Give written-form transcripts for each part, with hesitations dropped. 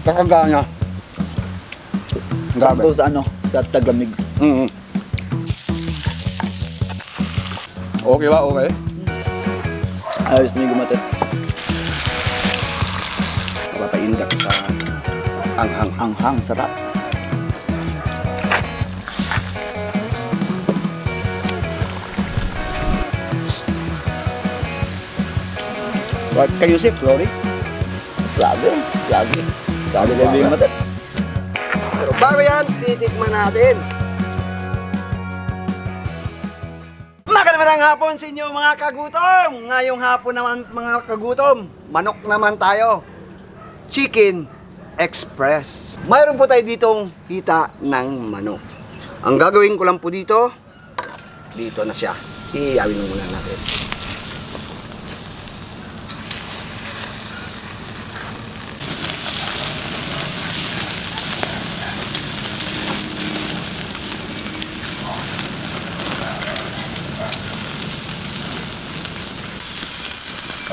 Kakagana. Sakto sa ano, sa tagamig. Okay ba? Okay? Ayos may gumatot. Mapapaindak sa anghang. Anghang, sarap. What kayo si Flory? Lagi. Lagi na may gumatot. Pero bago yan, titikman natin. Magandang hapon sa inyo mga kagutom. Ngayong hapon naman mga kagutom, manok naman tayo. Chicken Express. Mayroon po tayo ditong hita ng manok. Ang gagawin ko lang po dito na siya. Iyawin muna natin.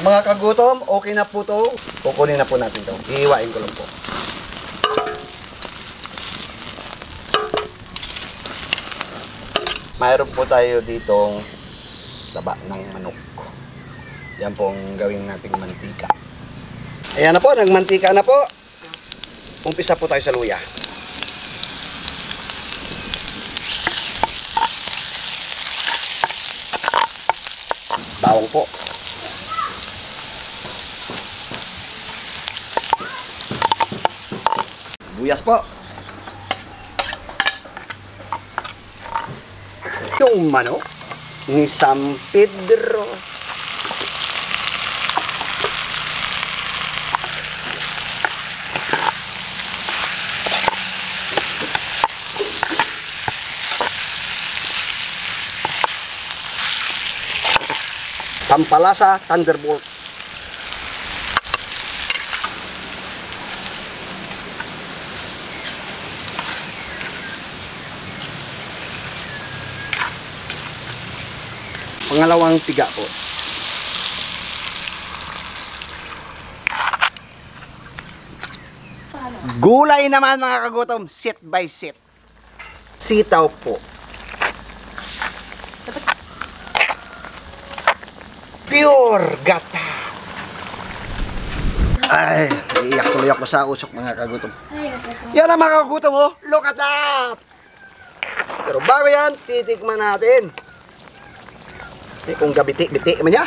Mga kagutom, okay na po to. Kukunin na po natin to. Iiwain ko lang po. Mayroon po tayo ditong taba ng manok. Yan po ang gawin nating mantika. Ayan na po, nagmantika na po. Umpisa po tayo sa luya. Bawang po. Sibuyas po. Yung manok ni San Pedro. Pampalasa Thunderbolt. Pangalawang tiga po. Gulay naman mga kagutom, set by set. Sitaw po. Pure gata. Ay, iiyak tuloy ako sa usok mga kagutom. Yan ang mga kagutom oh, look at that. Pero bago yan, titikman natin. Kung gabiti-biti man niya.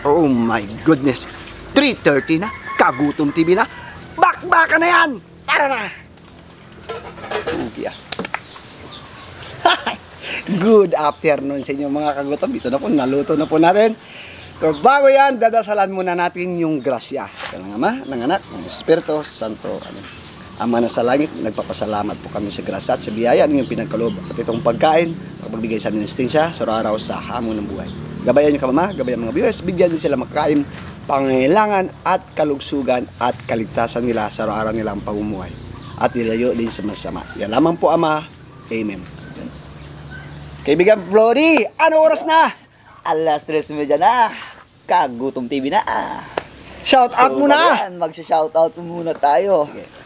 Oh my goodness. 3:30 na. Kagutom TV na. Bakbaka na yan. Tara na. Okay. Good afternoon sa inyo mga kagutom. Dito na po, naluto na po natin. Pero bago yan, dadasalan muna natin yung grasya. Ng Ama, ng Anak, ng Espiritu Santo. Ama na sa langit, nagpapasalamat po kami sa grasya at sa biyaya ng pinagkaloob at itong pagkain, pagbibigay sa amin ng instinsiya sa araw sa hamon ng buhay. Gabayan niyo ka Mama, gabayan mga viewers, bigyan din sila makakain, pangangailangan at kalugsugan at kaligtasan nila sa araw nilang pamumuhay. At ilayo din sa masama. Yan lamang po Ama. Amen. Yan. Kaibigan Flory, ano oras na? Alas 3:30 na. Kagutom TV na. Shout out muna. Magsha-shoutout muna tayo. Sige.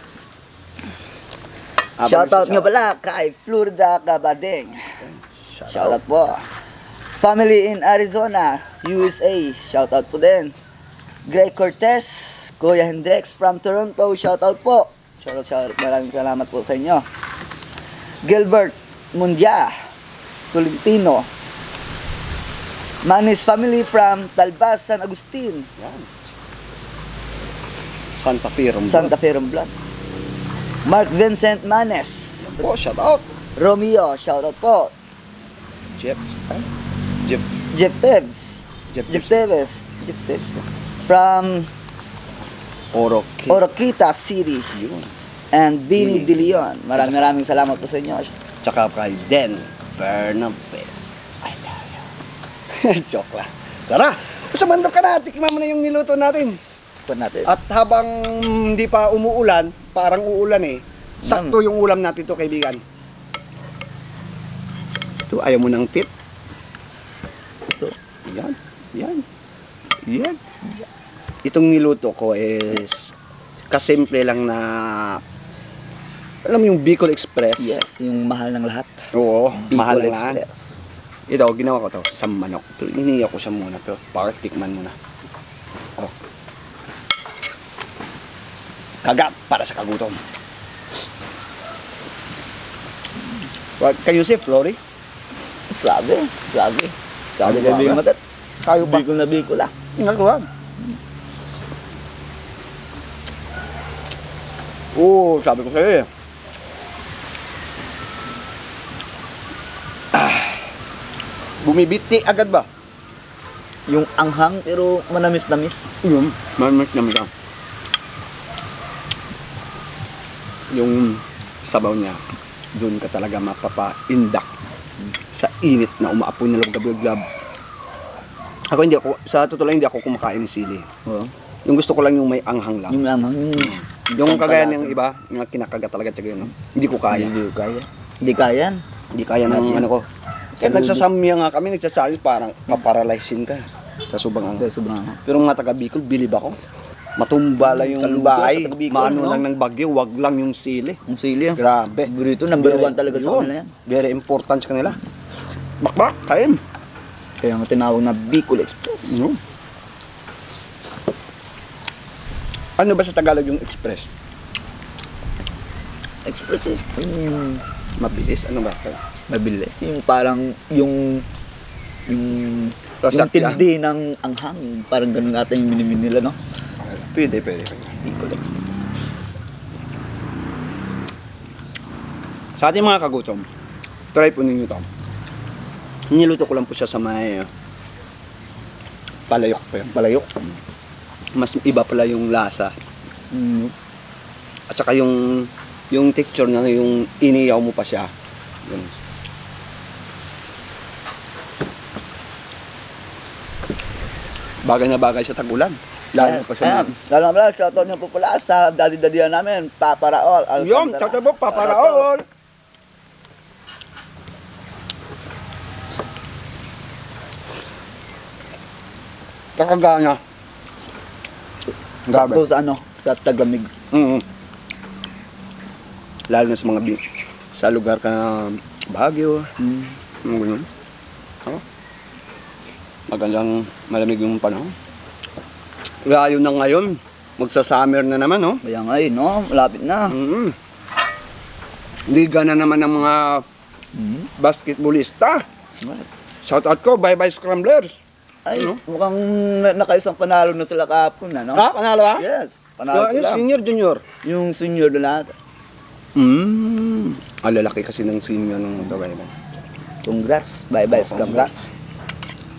Shoutout nga pala kay Florida Cabadeng. Shoutout po. Family in Arizona, USA. Shoutout po din. Greg Cortez, Kuya Hendrix from Toronto. Shoutout po. Shoutout. Maraming salamat po sa inyo. Gilbert Mundia, Tolentino. Manis family from Talbas, San Agustin. Yan. Santa Fe Romblon. Santa Fe Romblon. Mark Vincent Manes. Po, shout out. Romeo, shoutout po. Jeff Teves. From Oroquita City. Yun. And Bini De Leon. Maraming salamat po sa inyo. Tsaka kay Den Bernabe. I love you. Joke lang. Tara, sa bandok ka na. Tikman mo na yung niluto natin. At habang hindi pa umuulan, parang uulan eh. Sakto yung ulam natin to kaibigan. Ito, ayaw mo ng tit. Ito, yan, yan. Yan. Itong niluto ko is kasimple lang na, alam mo yung Bicol Express? Yes, yung mahal ng lahat. Oo, Bicol mahal na nga. Express. Ito, ginawa ko to sa manok. Pero iniiyak ko siya muna, pero tikman muna. Oh. Kagat para sa kagutom. What can you say, Flory? Sabi. Sabi Sabi kay ba? Bing Matet. Kayo pa. Bicol na Bicol ah. Nagawa. Oo, sabi ko sa'yo eh. Bumibiti agad ba? Yung anghang pero manamis-namis. Yun, mamas naman siya. Yung sabaw niya, doon ka talaga mapapa-indak sa init na umaapoy na lugab-lugab. Sa totoo lang, hindi ako kumakain ng sili. Oo. Yung gusto ko lang yung may anghang lang. Yung anghang, Yung kagaya ng iba, yung kinakagat talaga tsaka yun, no? Hindi ko kaya. Hindi kaya. Hindi kaya yan. Hindi kaya ng ano ko. Kaya nagsasamya nga kami, nagsasalis, parang paparalysin ka. Sa subang anghang. Dahil sobrang anghang. Pero mga taga Bicol, bilib ako. Matumba lang yung Kaluga bahay, sa taga Bicol, maano no? lang ng bagyo, wag lang yung sili. Yung sili ah. Grabe. Burrito, number 1 talaga sa kanila yan. Very important sa kanila. Bakbak, kain. Kaya nga tinawag na Bicol Express. No. Ano ba sa Tagalog yung express? Express is Mabilis, ano ba? mabilis. Yung parang yung Sasakyan. tindi ng anghang. Parang ganun natin yung minimin nila, no? Pwede. Bicol Express. Sa ating mga kagutom, try po ninyo to. Niluto ko lang po siya sa may palayok pa yun. Palayok. Mas iba pala yung lasa. At saka yung texture na yung iniyaw mo pa siya. Ganun. Bagay na bagay sa tag-ulan. Lalo pa sa Lalo na pala, shoutout niyo po pala sa daddy-daddy namin, Papa Raol. Yung, shoutout po, paparaol. Kakagana. Grabe. Sakto sa ano, sa Taglamig. Lalo na sa mga sa lugar ka na Baguio. Mga ganyan. Oh. Magandang malamig yung panahon. Lalo na ngayon, magsa-summer na naman, no? Kaya nga no, malapit na. Liga na naman ng mga basketballista. Shoutout ko, bye-bye Scramblers. Ay, Ano? mukhang nakaisang panalo na sila kahapon na, no? Ha? Panalo ha? Yes, panalo Yung sila. senior, junior? Yung senior na lahat. Lalaki kasi ng senior ng Dawaiban. Congrats, bye-bye, Scam. Congrats.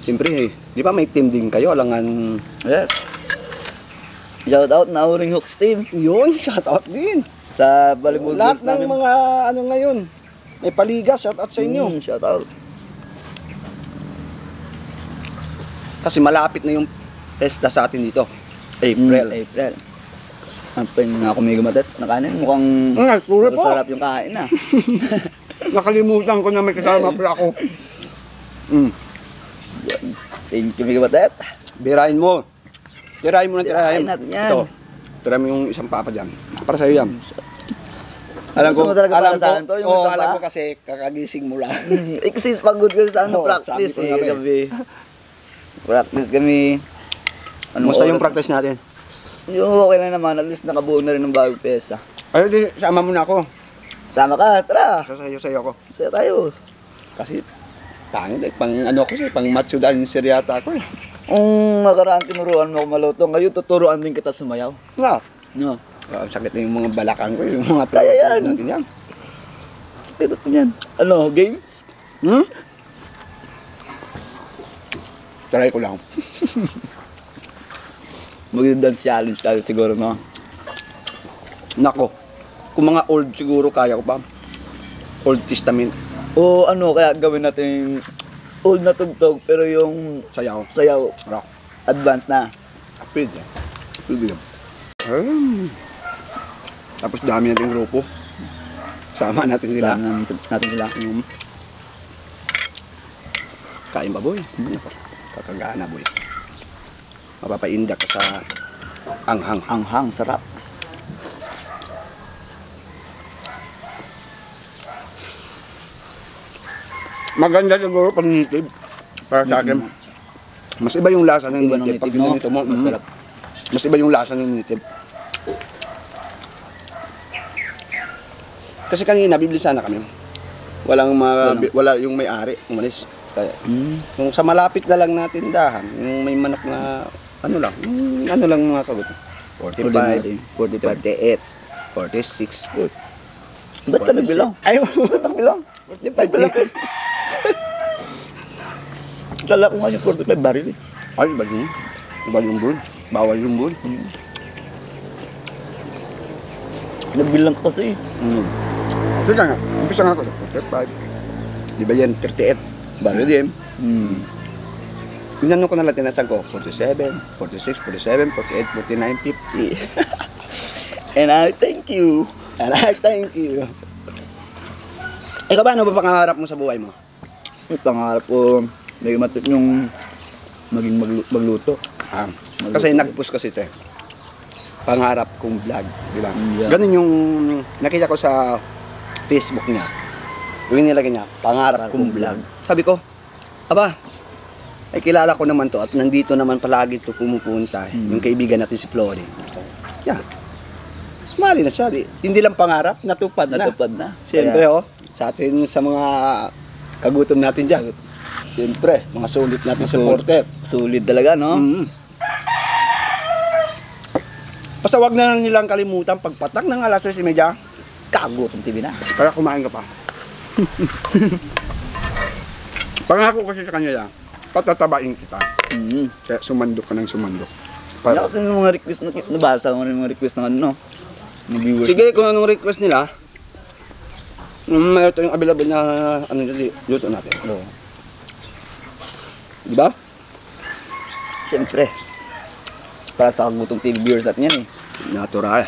Siyempre, di ba may team din kayo? Alangan, Yes. Shout out na Uring Hawks team yun, shoutout din. sa volleyball Lahat groups ng namin. mga ano ngayon, may paliga, shoutout sa inyo. Shout out. Kasi malapit na yung pesta sa atin dito. April. April. Ang pwede nga kumiga matat na kanin. Mukhang Puro po. masarap yung kain ah. Nakalimutan ko na may kasama pala ako. Thank you, Miga Matet. Birahin mo. Tirahin mo na tirahin. Tirahin natin yan. Ito. Tirahin mo yung isang papa dyan. Para sa'yo yan. Alam ko, Ito mo talaga alam para sa ko, akin to, yung oh, isa alam pa? ko kasi kakagising mo lang. Kasi pagod ko sa ano, Oo, practice sabi ko nga, gabi. Practice kami. Kumusta yung oras? practice natin? Yung okay lang naman, at least nakabuo na rin ng bagong pesa. Ay, di, sama mo na ako. Sama ka, tara. Sasayo-sayo ako. Saya tayo. Kasi, tangin eh, pang ano ako siya, pang macho dahil seryata ako eh. Kung nakaraan tinuruan mo ako maluto, ngayon tuturuan din kita sumayaw. Nga. No. Sakit na yung mga balakang ko, yung mga Kaya yan. natin yan. Tignan ko yan. Ano, games? Try ko lang. Mag-dance challenge tayo siguro, no? Nako, kung mga old siguro kaya ko pa. Old Testament, O ano, kaya gawin natin old na tugtog, pero yung sayaw, sayaw, rock. advance na. Pwede. Pwede yan. Tapos dami nating grupo. Sama natin sila. Kailangan natin sila. Kain ba, boy? Kakagana, boy. Mapapaindak ka sa anghang. Anghang, sarap. Maganda siguro pag native. Para sa akin. Mas iba yung lasa ng Iba ng native. Pag native, no? ganito mo, Masarap. Mas iba yung lasa ng native. Kasi kanina, bibili sana kami. Wala yung may-ari, umalis. Kaya, kung sa malapit na lang na tindahan, yung may manok na, ano lang mga kagot. 45, 48, 46. Ba't ka nagbilang? Ay, ba't nagbilang? 45 lang. Kala ko nga yung 45 baril eh. Ay, iba yun. Iba yung brood. Bawal yung brood. Nagbilang ka kasi. Teka nga, umpisa nga ako sa 45. Di ba yan, 38. Baro din. Inano ko na lang tinasan ko, 47, 46, 47, 48, 49, 50. And I thank you. And I thank you. Ikaw ba, ano ba pangarap mo sa buhay mo? Yung pangarap ko, may matut yung maging magluto. Kasi nag-push kasi ito eh. Pangarap kong vlog, di ba? Yeah. Ganun yung nakita ko sa Facebook niya. Yung nilagay niya, pangarap kong vlog. Sabi ko, aba, ay kilala ko naman to at nandito naman palagi to pumupunta. Yung kaibigan natin si Flory. Yeah. Sumali na siya. Hindi lang pangarap, natupad na. Natupad na. Siyempre, sa atin, sa mga kagutom natin dyan. Siyempre, mga sulit natin supporter. Sulit talaga, no? Basta wag na lang nilang kalimutan, pagpatak ng alas 3:30, Kagutom TV na. para kumain ka pa. Pangako kasi sa kanya yan, patatabain kita. Kaya sumandok ka ng sumandok. Wala kasi ng mga request na nabasa ko rin mga request ng ano, ng viewers. Sige, kung anong request nila, mayroon tayong available na ano dyan, luto natin. Di ba? Siyempre. Para sa Kagutom TV viewers natin yan eh. Natural.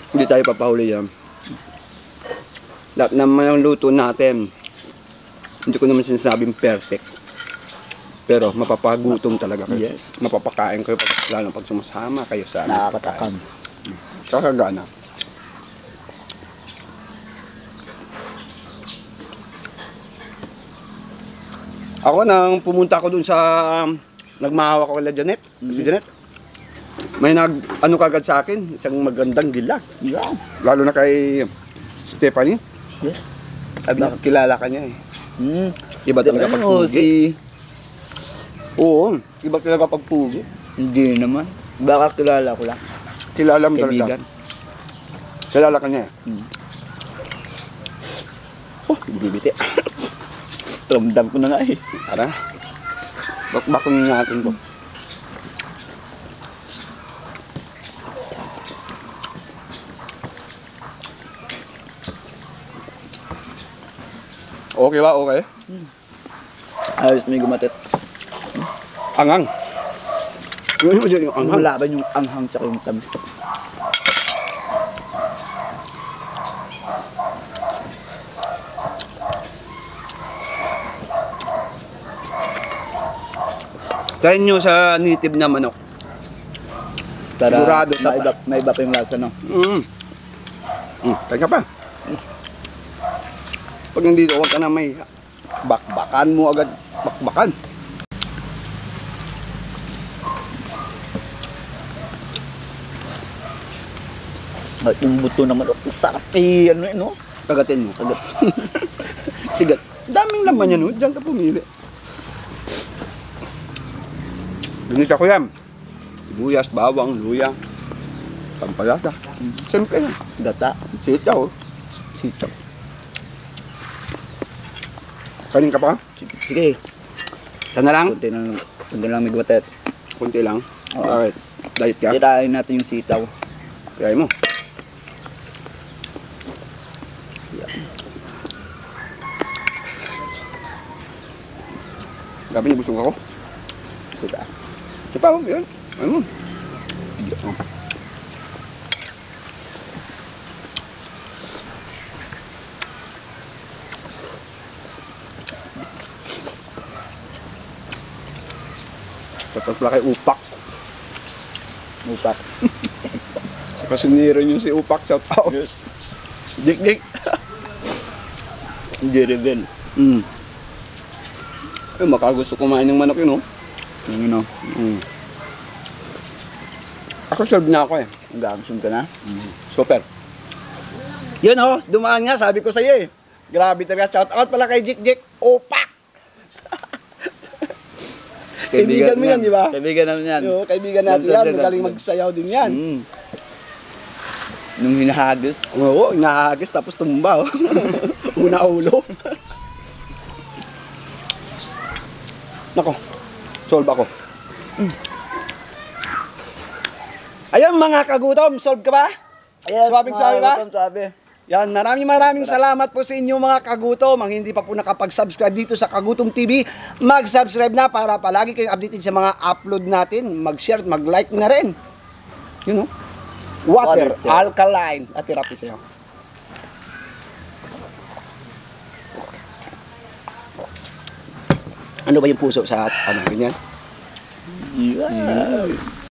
Hindi tayo papahuli yan. Lahat naman ang luto natin, hindi ko naman sinasabing perfect. Pero mapapagutom talaga kayo. Yes. Mapapakain kayo, lalo pag sumasama kayo sa amin. Nakakatakam. Kakagana. Ako nang pumunta ako dun sa nagmahawa ko kay Janet. Ate Janet. May ano kagad sa akin, isang magandang gila. Yeah. Lalo na kay Stephanie. Yes. Sabi niya, kilala ka niya eh. Iba talaga pag Ano, pugi. Oo, iba talaga pag pugi. Hindi naman. Baka kilala ko lang. Kilala mo talaga. Kaibigan. Kilala ka niya eh. Oh, binibiti. Ramdam ko na nga eh. Tara. Bakbakunin natin to. Okay ba? Okay? Ayos may gumatit. Angang. Yung dyan yung anghang. Malaban yung anghang tsaka yung tamis. Sa inyo sa native na manok. Para Sigurado tapa. may iba pa yung lasa, no? Teka pa. Pag nandito, huwag ka na may bakbakan mo agad. Bakbakan. At yung buto naman, sarap eh, ano eh, no? Kagatin mo. Kagat. Sigat. Daming laman yan, no? Diyan ka pumili. Ganito ko yan. Sibuyas, bawang, luya. Pampalata. Siyempre yan. Gata. Sitaw. Sitaw. Kanin ka pa? Sige. Sana lang? Kunti lang may gumatit. Kunti lang. Oo. Bakit? Diet ka? Tirahin natin yung sitaw. Kaya mo. Gabi niya busog ako. Sita. Sipa mo, yan. Ano mo? Tapos pala kay Upak. Upak. Sa kasuniro nyo si Upak, shout out. Dik. J-Rebel. Ay, makagusto kumain ng manok yun, oh. Ano? Ako serve na ako eh. Gangsong ka na? Super. Yun oh, dumaan nga, sabi ko sa iyo eh. Grabe talaga, shout out pala kay Jik Upak. Kaibigan mo yan, di ba? Kaibigan namin yan. Yo, kaibigan natin yan, magaling magsayaw din yan. Nung hinahagis. Oo, inahagis tapos tumba oh. Una ulo. Nako, solve ako. Ayun mga kagutom, solve ka ba? Yes, Swabing-swabe ba? Swabe. Yan, maraming salamat po sa inyo mga kagutom. Ang hindi pa po nakapag-subscribe dito sa Kagutom TV, mag-subscribe na para palagi kayong updated sa mga upload natin. Mag-share, mag-like na rin. You know? Water, alkaline. At therapy sa'yo. Ano ba yung puso sa ano, ganyan? Yeah.